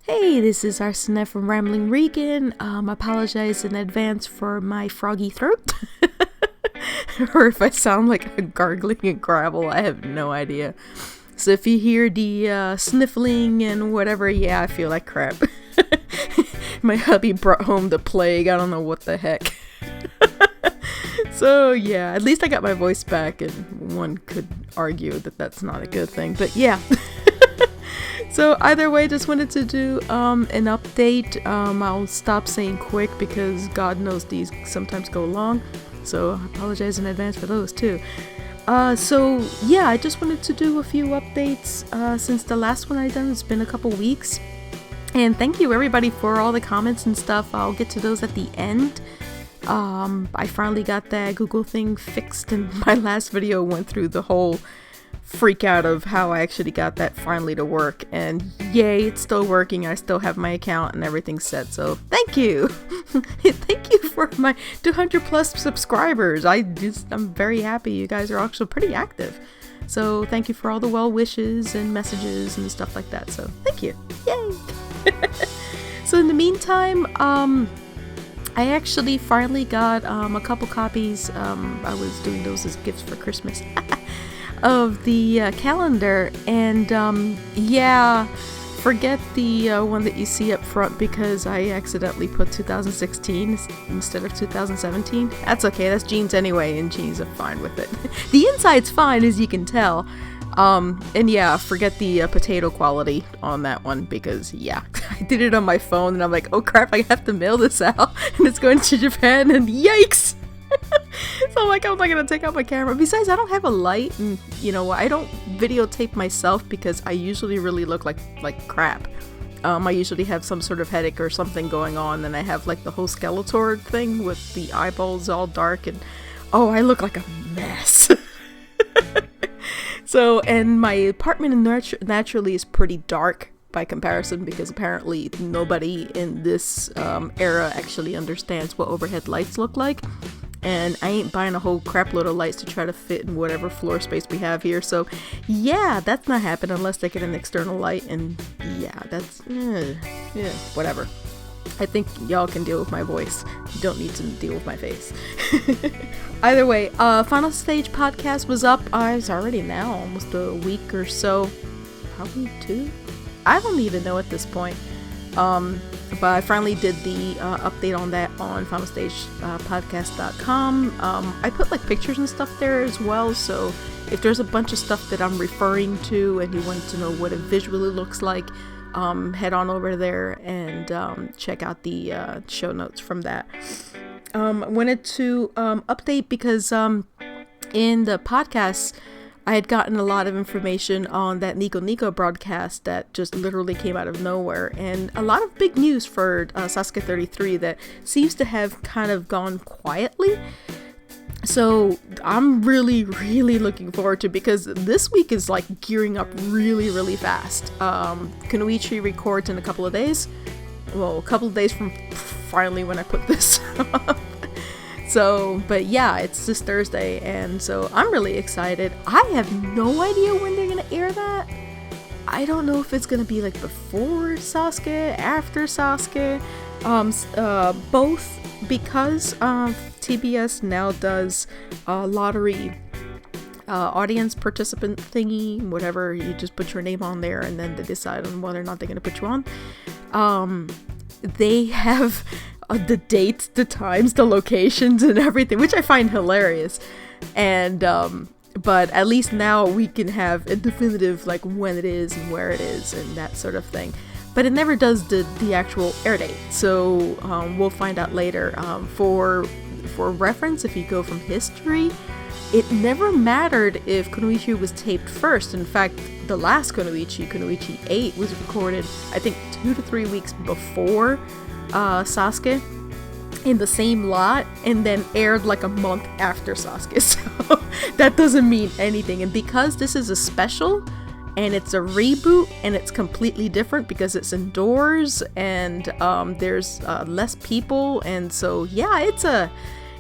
Hey, this is Arsene from Rambling Rican. Apologize in advance for my froggy throat. Or if I sound like a gargling and gravel, I have no idea. So if you hear the sniffling and whatever, yeah, I feel like crap. My hubby brought home the plague, I don't know what the heck. So yeah, at least I got my voice back, and one could argue that that's not a good thing, but yeah. So either way, just wanted to do an update. I'll stop saying quick because God knows these sometimes go long. So I apologize in advance for those too. So yeah, I just wanted to do a few updates since the last one I done. It's been a couple weeks. And thank you everybody for all the comments and stuff. I'll get to those at the end. I finally got that Google thing fixed, and my last video went through the whole freak out of how I actually got that finally to work, and yay, it's still working. I still have my account and everything set, so thank you. Thank you for my 200 plus subscribers. I'm very happy. You guys are actually pretty active, so thank you for all the well wishes and messages and stuff like that. So thank you. Yay. So in the meantime, I actually finally got a couple copies. I was doing those as gifts for Christmas. Of the calendar, and yeah, forget the one that you see up front because I accidentally put 2016 instead of 2017. That's okay, that's jeans anyway, and jeans are fine with it. The inside's fine, as you can tell. And yeah, forget the potato quality on that one because yeah, I did it on my phone and I'm like, oh crap, I have to mail this out and it's going to Japan, and yikes. So I'm like not gonna take out my camera. Besides, I don't have a light, and you know, I don't videotape myself because I usually really look like crap. I usually have some sort of headache or something going on, and I have like the whole Skeletor thing with the eyeballs all dark, and oh, I look like a mess. So, and my apartment naturally is pretty dark by comparison because apparently nobody in this era actually understands what overhead lights look like. And I ain't buying a whole crap load of lights to try to fit in whatever floor space we have here. So yeah, that's not happening unless they get an external light. And yeah, that's whatever. I think y'all can deal with my voice. You don't need to deal with my face. Either way, Final Stage podcast was up. It's already now almost a week or so. Probably 2. I don't even know at this point. But I finally did the update on that on finalstagepodcast.com. I put like pictures and stuff there as well, so if there's a bunch of stuff that I'm referring to and you want to know what it visually looks like, head on over there and check out the show notes from that. I wanted to update because in the podcast I had gotten a lot of information on that Nico Nico broadcast that just literally came out of nowhere, and a lot of big news for Sasuke 33 that seems to have kind of gone quietly. So I'm really looking forward to, because this week is like gearing up really fast. Kunoichi records in a couple of days. Well, a couple of days from finally when I put this up. So, but yeah, it's this Thursday, and so I'm really excited. I have no idea when they're gonna air that. I don't know if it's gonna be like before Sasuke, after Sasuke, both, because TBS now does lottery audience participant thingy, whatever. You just put your name on there, and then they decide on whether or not they're gonna put you on. They have the dates, the times, the locations, and everything, which I find hilarious. And but at least now we can have a definitive like when it is and where it is and that sort of thing. But it never does the actual air date, so we'll find out later. For reference, if you go from history, it never mattered if Kunoichi was taped first. In fact, the last Kunoichi 8, was recorded I think 2 to 3 weeks before Sasuke in the same lot, and then aired like a month after Sasuke. So that doesn't mean anything. And because this is a special and it's a reboot and it's completely different because it's indoors and there's less people, and so yeah,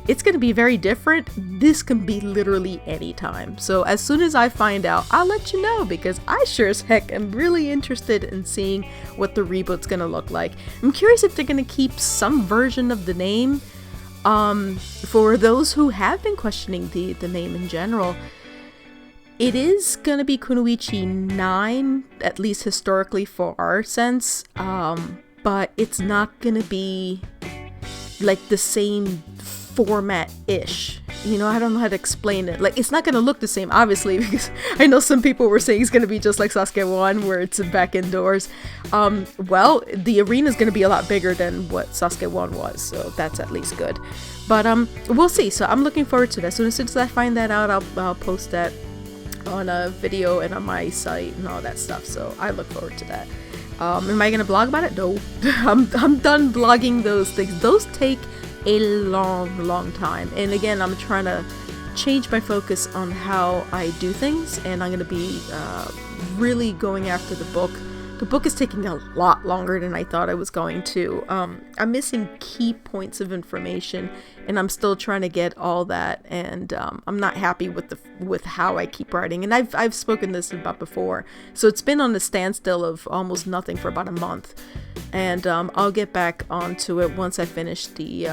it's going to be very different. This can be literally any time. So as soon as I find out, I'll let you know, because I sure as heck am really interested in seeing what the reboot's going to look like. I'm curious if they're going to keep some version of the name. For those who have been questioning the name in general, it is going to be Kunoichi 9, at least historically for our sense, but it's not going to be like the same format-ish. You know, I don't know how to explain it. Like, it's not going to look the same, obviously, because I know some people were saying it's going to be just like Sasuke 1, where it's back indoors. Well, the arena is going to be a lot bigger than what Sasuke 1 was, so that's at least good. But we'll see. So I'm looking forward to that. So as soon as I find that out, I'll post that on a video and on my site and all that stuff. So I look forward to that. Am I gonna blog about it? No. I'm done blogging those things. Those take a long time. And again, I'm trying to change my focus on how I do things, and I'm gonna be really going after the book. The book is taking a lot longer than I thought it was going to. I'm missing key points of information, and I'm still trying to get all that, and I'm not happy with how I keep writing. And I've spoken this about before, so it's been on the standstill of almost nothing for about a month, and I'll get back onto it once I finish the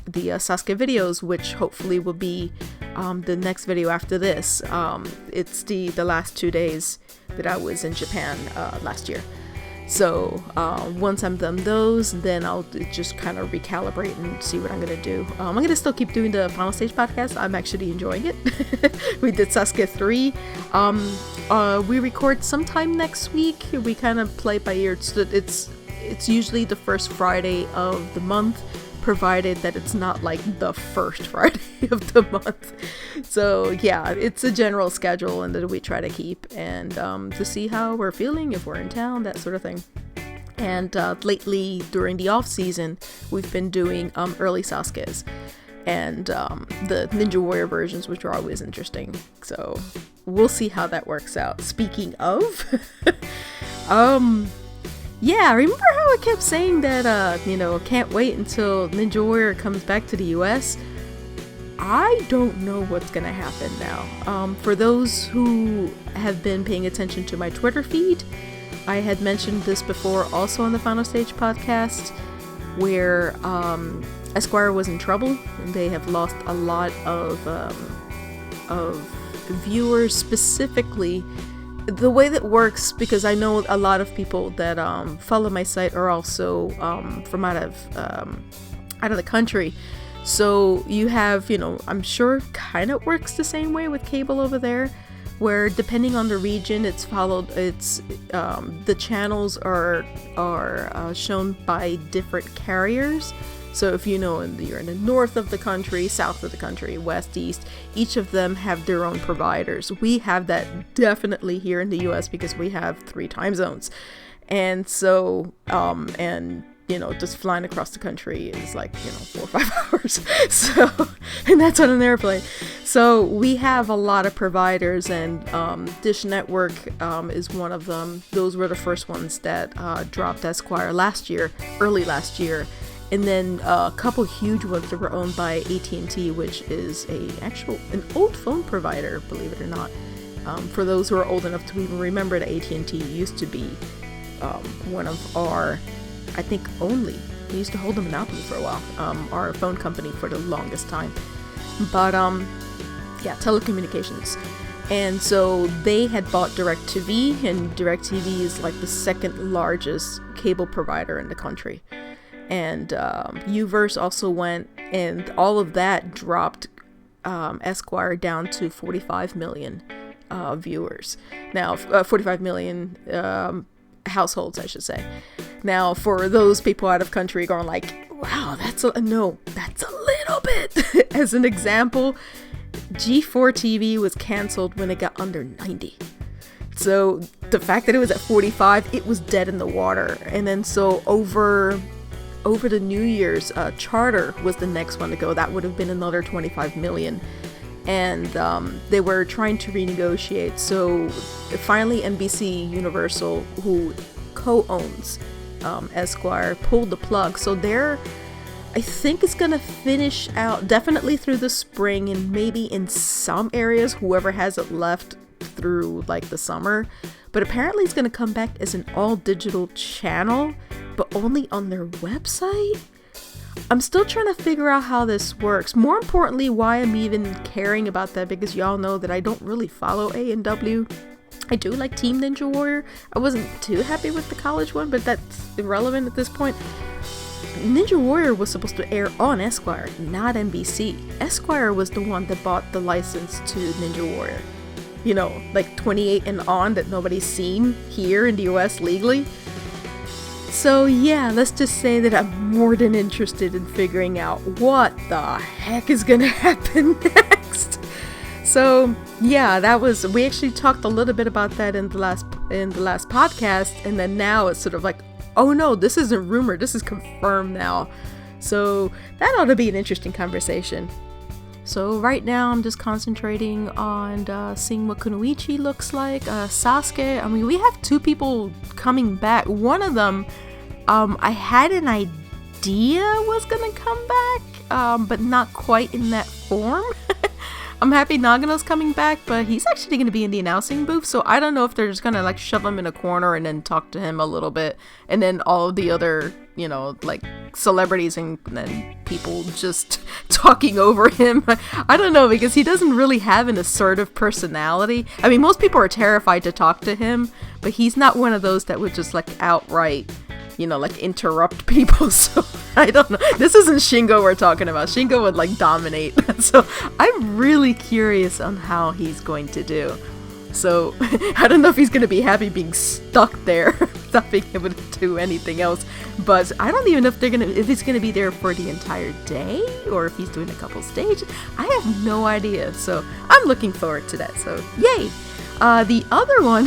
Sasuke videos, which hopefully will be the next video after this. It's the last 2 days that I was in Japan last year. So once I'm done those, then I'll just kind of recalibrate and see what I'm gonna do. I'm gonna still keep doing the Final Stage podcast. I'm actually enjoying it. We did Sasuke 3. We record sometime next week. We kind of play by ear. It's usually the first Friday of the month, provided that it's not like the first Friday of the month. So yeah, it's a general schedule and that we try to keep, and to see how we're feeling, if we're in town, that sort of thing. And lately during the off season, we've been doing early Sasuke's and the Ninja Warrior versions, which are always interesting. So we'll see how that works out. Speaking of yeah, remember how I kept saying that, can't wait until Ninja Warrior comes back to the US? I don't know what's gonna happen now. For those who have been paying attention to my Twitter feed, I had mentioned this before also on the Final Stage podcast, where Esquire was in trouble. They have lost a lot of viewers, specifically. The way that works, because I know a lot of people that follow my site are also from out of the country. So you have, I'm sure kind of works the same way with cable over there, where depending on the region, the channels are shown by different carriers. So if you're in the north of the country, south of the country, west, east, each of them have their own providers. We have that definitely here in the US because we have 3 time zones. And so, just flying across the country is like, 4 or 5 hours. So, and that's on an airplane. So we have a lot of providers, and Dish Network is one of them. Those were the first ones that dropped Esquire early last year. And then a couple huge ones that were owned by AT&T, which is an old phone provider, believe it or not. For those who are old enough to even remember that AT&T used to be one of our, I think we used to hold a monopoly for a while, our phone company for the longest time. But telecommunications. And so they had bought DirecTV, and DirecTV is like the second largest cable provider in the country. And Uverse also went, and all of that dropped Esquire down to 45 million viewers. Now, 45 million households, I should say. Now, for those people out of country going like, wow, that's a little bit. As an example, G4 TV was canceled when it got under 90. So the fact that it was at 45, it was dead in the water. And then so over the New Year's, Charter was the next one to go. That would have been another 25 million. And they were trying to renegotiate. So finally NBC Universal, who co-owns Esquire, pulled the plug. So I think it's gonna finish out definitely through the spring, and maybe in some areas, whoever has it left through like the summer. But apparently it's gonna come back as an all digital channel, but only on their website. I'm still trying to figure out how this works. More importantly, why I'm even caring about that, because y'all know that I don't really follow A&W. I do like Team Ninja Warrior. I wasn't too happy with the college one, but that's irrelevant at this point. Ninja Warrior was supposed to air on Esquire, not NBC. Esquire was the one that bought the license to Ninja Warrior. You know, like 28 and on, that nobody's seen here in the US legally. So yeah, let's just say that I'm more than interested in figuring out what the heck is gonna happen next. So yeah, we actually talked a little bit about that in the last podcast, and then now it's sort of like, oh no, this isn't rumor, this is confirmed now. So that ought to be an interesting conversation. So right now I'm just concentrating on seeing what Kunoichi looks like. Sasuke, I mean, we have 2 people coming back. One of them, I had an idea was gonna come back, but not quite in that form. I'm happy Nagano's coming back, but he's actually going to be in the announcing booth, so I don't know if they're just going to like shove him in a corner and then talk to him a little bit, and then all of the other, you know, like celebrities and people just talking over him. I don't know, because he doesn't really have an assertive personality. I mean, most people are terrified to talk to him, but he's not one of those that would just like outright, you know, like interrupt people. So I don't know. This isn't Shingo we're talking about. Shingo would like dominate. So I'm really curious on how he's going to do. So I don't know if he's going to be happy being stuck there without being able to do anything else. But I don't even know if he's going to be there for the entire day, or if he's doing a couple stages. I have no idea. So I'm looking forward to that. So yay. The other one,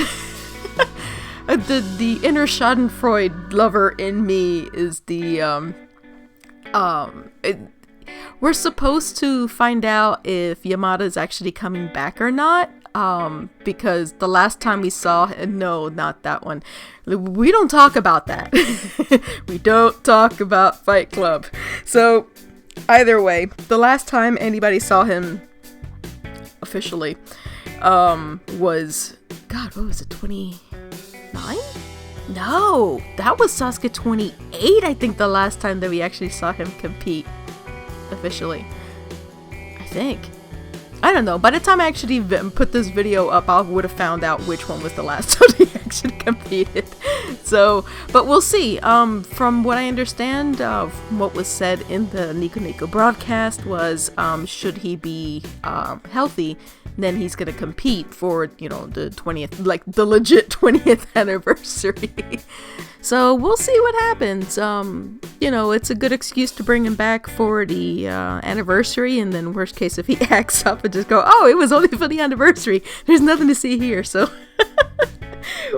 the inner Schadenfreude lover in me is we're supposed to find out if Yamada is actually coming back or not, because the last time we saw him, no, not that one. We don't talk about that. We don't talk about Fight Club. So either way, the last time anybody saw him officially was, God, what was it, 29? No, that was Sasuke 28, I think, the last time that we actually saw him compete officially. I think. I don't know. By the time I actually put this video up, I would have found out which one was the last time he actually competed. So, but we'll see. From what I understand, what was said in the Nico Nico broadcast was, should he be healthy, then he's gonna compete for, you know, the 20th, like the legit 20th anniversary. So we'll see what happens. You know, it's a good excuse to bring him back for the anniversary, and then worst case, if he acts up, and just go, oh, it was only for the anniversary, there's nothing to see here. So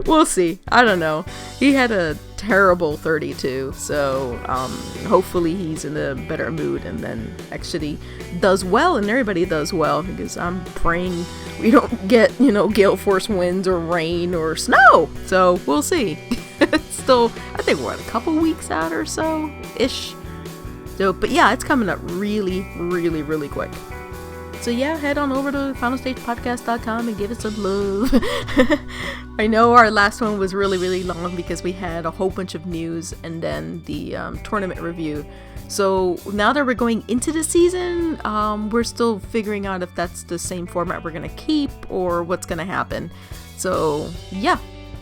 we'll see. I don't know. He had a terrible 32, so hopefully he's in a better mood and then actually does well, and everybody does well, because I'm praying we don't get, you know, gale force winds or rain or snow. So we'll see. It's still, I think we're a couple weeks out or so ish. So, but yeah, it's coming up really, really, really quick. So yeah, head on over to finalstagepodcast.com and give it some love. I know our last one was really, really long because we had a whole bunch of news and then the tournament review. So now that we're going into the season, we're still figuring out if that's the same format we're going to keep or what's going to happen. So yeah.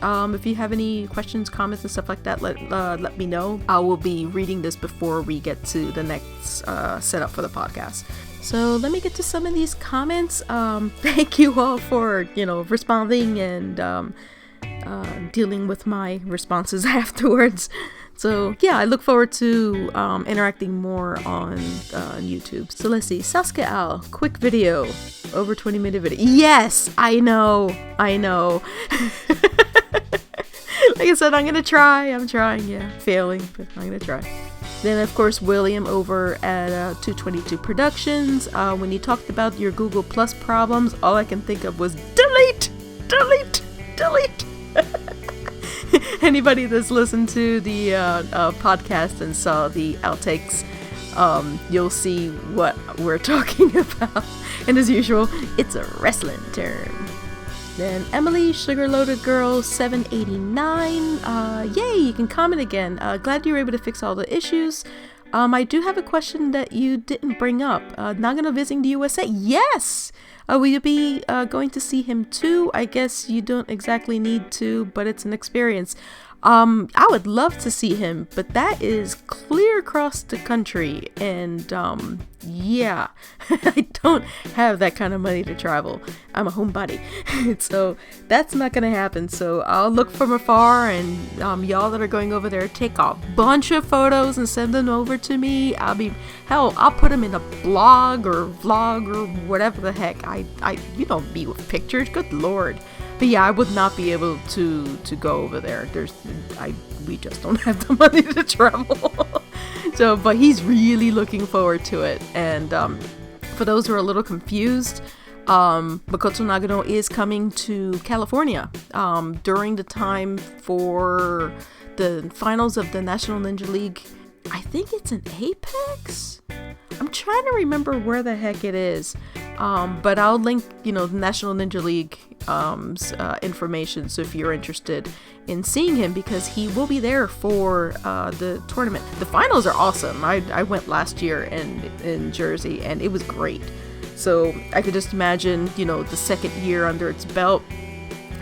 If you have any questions, comments, and stuff like that, let me know. I will be reading this before we get to the next setup for the podcast. So let me get to some of these comments. Thank you all for, you know, responding and dealing with my responses afterwards. So yeah, I look forward to interacting more on YouTube. So let's see. Sasuke Al, quick video, over 20-minute video. Yes, I know. Like I said, I'm gonna try. I'm trying, yeah. Failing, but I'm gonna try. Then, of course, William over at 222 Productions. When you talked about your Google Plus problems, all I can think of was delete. Anybody that's listened to the podcast and saw the outtakes you'll see what we're talking about. And as usual, it's a wrestling term. Then Emily, Sugar Loaded Girl 789. Yay, you can comment again. Glad you were able to fix all the issues. I do have a question that you didn't bring up. Nagano visiting the USA? Yes! Will you be going to see him too? I guess you don't exactly need to, but it's an experience. I would love to see him, but that is clear across the country, and yeah, I don't have that kind of money to travel. I'm a homebody, so that's not gonna happen. So I'll look from afar, and y'all that are going over there, take a bunch of photos and send them over to me. I'll put them in a blog or vlog or whatever the heck. You don't be with pictures, good lord. But yeah, I would not be able to go over there. We just don't have the money to travel. So, but he's really looking forward to it. And for those who are a little confused, Makoto Nagano is coming to California during the time for the finals of the National Ninja League. I think it's in Apex? I'm trying to remember where the heck it is. But I'll link, the National Ninja League information, so if you're interested in seeing him, because he will be there for the tournament. The finals are awesome. I went last year in Jersey, and it was great. So I could just imagine, the second year under its belt,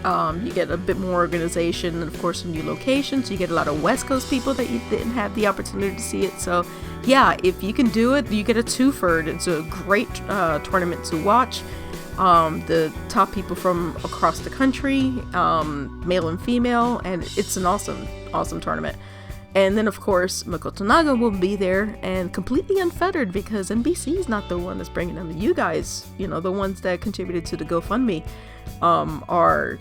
you get a bit more organization, and of course a new location, so you get a lot of West Coast people that you didn't have the opportunity to see it. So yeah, if you can do it, you get a twofer. It's a great tournament to watch. The top people from across the country, male and female, and it's an awesome tournament. And then of course Makoto Nagano will be there, and completely unfettered, because NBC is not the one that's bringing them. You guys, the ones that contributed to the GoFundMe, are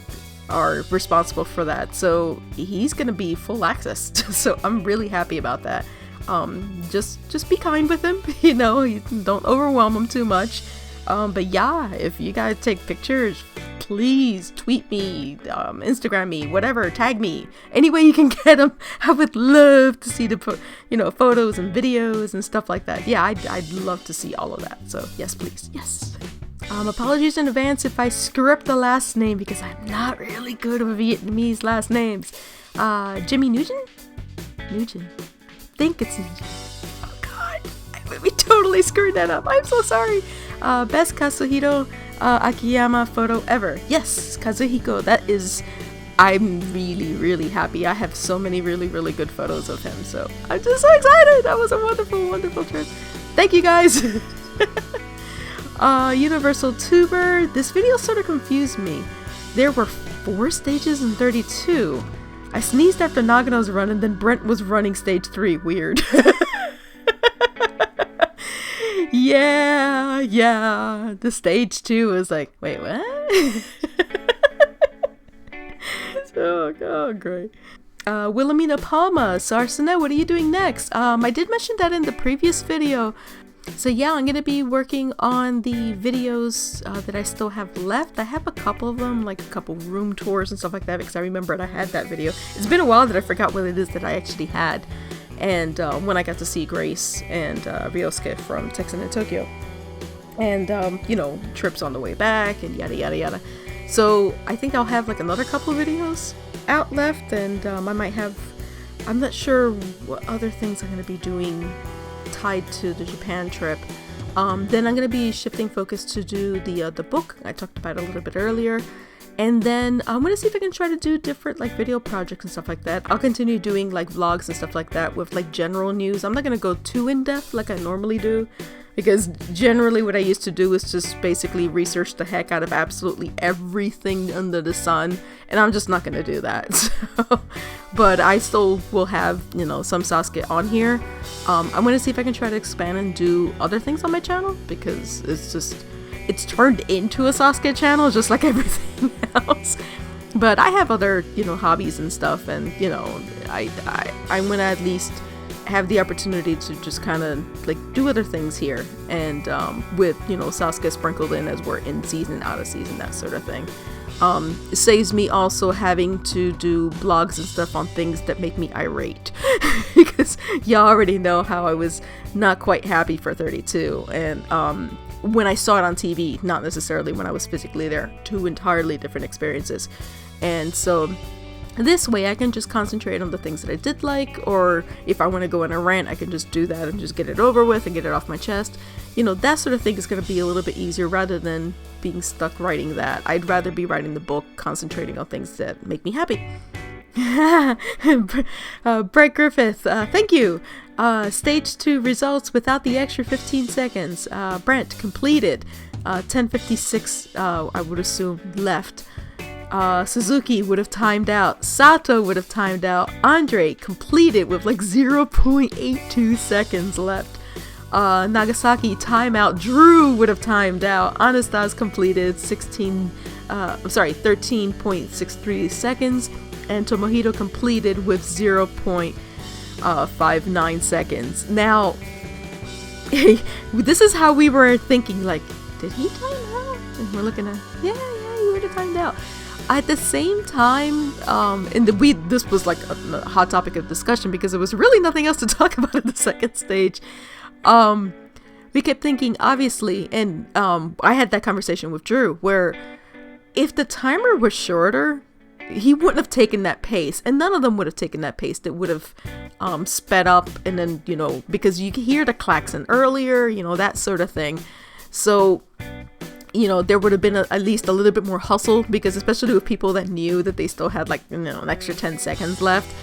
responsible for that. So he's gonna be full access. So I'm really happy about that. Just be kind with him, don't overwhelm him too much. But yeah, if you guys take pictures, please tweet me, Instagram me, whatever, tag me, any way you can get them. I would love to see the photos and videos and stuff like that. Yeah, I'd love to see all of that. So yes, please, yes. Apologies in advance if I screw up the last name, because I'm not really good with Vietnamese last names. Jimmy Nugent? Nugent. I think it's Nugent. Oh god, we totally screwed that up. I'm so sorry. Best Kazuhito Akiyama photo ever. Yes, Kazuhiko. I'm really, really happy. I have so many really, really good photos of him. So I'm just so excited. That was a wonderful, wonderful trip. Thank you guys. Universal Tuber. This video sort of confused me. There were 4 stages in 32. I sneezed after Nagano's run, and then Brent was running stage 3. Weird. Yeah. The stage 2 was like, wait, what? Oh, great. Wilhelmina Palma, Sarsana, what are you doing next? I did mention that in the previous video. So yeah, I'm gonna be working on the videos that I still have left. I have a couple of them, like a couple room tours and stuff like that, because I remembered I had that video. It's been a while that I forgot what it is that I actually had. And when I got to see Grace and Ryosuke from Texan and Tokyo. And, trips on the way back and yada yada yada. So I think I'll have like another couple of videos out left, and I might have, I'm not sure what other things I'm going to be doing tied to the Japan trip. Then I'm going to be shifting focus to do the book I talked about a little bit earlier. And then I'm going to see if I can try to do different like video projects and stuff like that. I'll continue doing like vlogs and stuff like that with like general news. I'm not going to go too in depth like I normally do, because generally what I used to do is just basically research the heck out of absolutely everything under the sun, and I'm just not going to do that. So, but I still will have, some Sasuke on here. I'm going to see if I can try to expand and do other things on my channel, because it's turned into a Sasuke channel just like everything else. But I have other, hobbies and stuff, and, I'm going to at least have the opportunity to just kind of like do other things here, and with Sasuke sprinkled in as we're in season, out of season, that sort of thing. It saves me also having to do blogs and stuff on things that make me irate. Because y'all already know how I was not quite happy for 32. And when I saw it on TV, not necessarily when I was physically there. Two entirely different experiences. And so this way I can just concentrate on the things that I did like, or if I want to go on a rant, I can just do that and just get it over with and get it off my chest. You know, that sort of thing is going to be a little bit easier rather than being stuck writing that. I'd rather be writing the book, concentrating on things that make me happy. Brett Griffith, thank you. Stage 2 results without the extra 15 seconds. Brent completed. 10:56, I would assume, left. Suzuki would have timed out. Sato would have timed out. Andre completed with like 0.82 seconds left. Nagasaki timeout. Drew would have timed out. Anastas completed 13.63 seconds. And Tomohito completed with 0.59 seconds. Now, this is how we were thinking, like, did he time out? And we're looking at, yeah, he would have timed out. At the same time, this was like a hot topic of discussion because there was really nothing else to talk about in the second stage. We kept thinking, obviously, and I had that conversation with Drew, where if the timer was shorter, he wouldn't have taken that pace, and none of them would have taken that pace. That would have sped up, and then, you know, because you can hear the klaxon earlier, you know, that sort of thing. So, you know, there would have been at least a little bit more hustle, because especially with people that knew that they still had, like, you know, an extra 10 seconds left,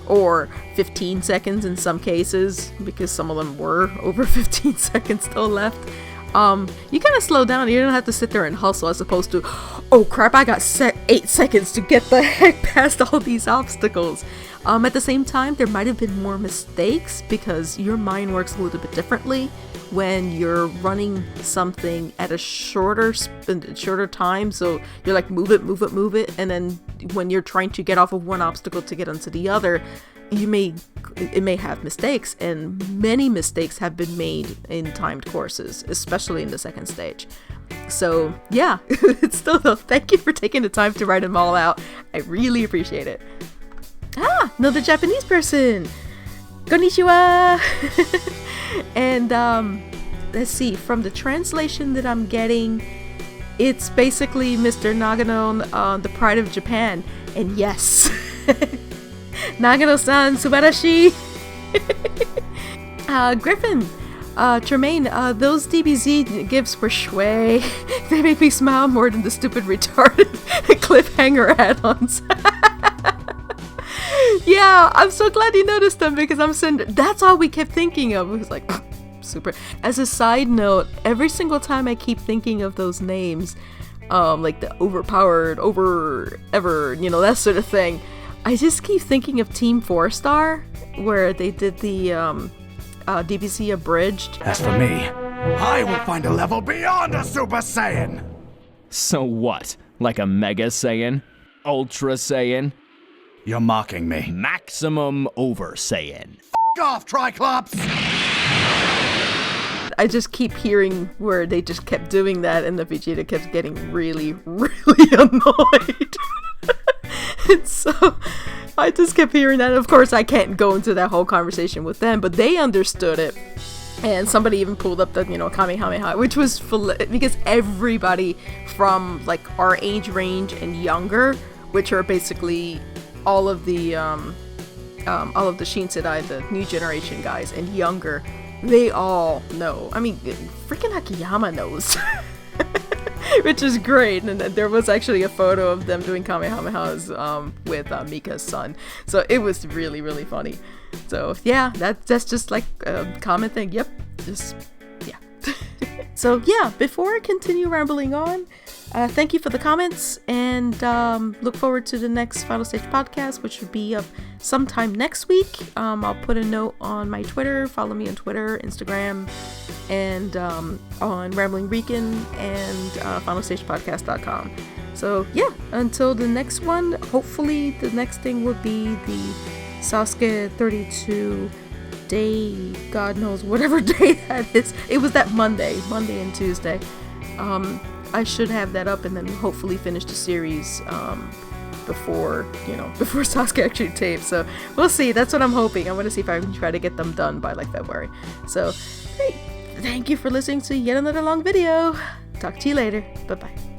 or 15 seconds in some cases, because some of them were over 15 seconds still left. You kind of slow down. You don't have to sit there and hustle, as opposed to, oh crap, I got 8 seconds to get the heck past all these obstacles. At the same time, there might have been more mistakes, because your mind works a little bit differently when you're running something at a shorter time. So you're like, move it, and then when you're trying to get off of one obstacle to get onto the other, it may have mistakes, and many mistakes have been made in timed courses, especially in the second stage. So yeah, it's still though, thank you for taking the time to write them all out. I really appreciate it. Another Japanese person. Konnichiwa. And let's see, from the translation that I'm getting, it's basically Mr. Nagano, the pride of Japan. And yes, Nagano-san, subarashi. Griffin, Tremaine, those DBZ gifts were shui. They make me smile more than the stupid retarded cliffhanger add-ons. Yeah, I'm so glad you noticed them, because that's all we kept thinking of. It was like, super. As a side note, every single time I keep thinking of those names, like the overpowered, ever, you know, that sort of thing, I just keep thinking of Team 4-Star, where they did the DBZ abridged. As for me, I will find a level beyond a Super Saiyan! So what? Like a Mega Saiyan? Ultra Saiyan? You're mocking me. Maximum Over Saiyan. F*** off, Triclops! I just keep hearing where they just kept doing that, and the Vegeta kept getting really, really annoyed. And so I just kept hearing that. Of course, I can't go into that whole conversation with them, but they understood it. And somebody even pulled up the, you know, Kamehameha, which was because everybody from like our age range and younger, which are basically all of the Shinseidai, the new generation guys, and younger, they all know. I mean, freaking Akiyama knows. Which is great. And there was actually a photo of them doing Kamehamehas with Mika's son. So it was really, really funny. So yeah, that's just like a common thing. Yep. Just, yeah. So yeah, before I continue rambling on, thank you for the comments, and look forward to the next Final Stage podcast, which will be up sometime next week. I'll put a note on my Twitter. Follow me on Twitter, Instagram, and on Rambling Rican and finalstagepodcast.com. So yeah, until the next one, hopefully the next thing will be the Sasuke 32 day, God knows whatever day that is. It was that Monday and Tuesday. I should have that up and then hopefully finish the series before Sasuke actually tapes. So we'll see. That's what I'm hoping. I'm gonna see if I can try to get them done by like February. So hey, thank you for listening to yet another long video. Talk to you later. Bye bye.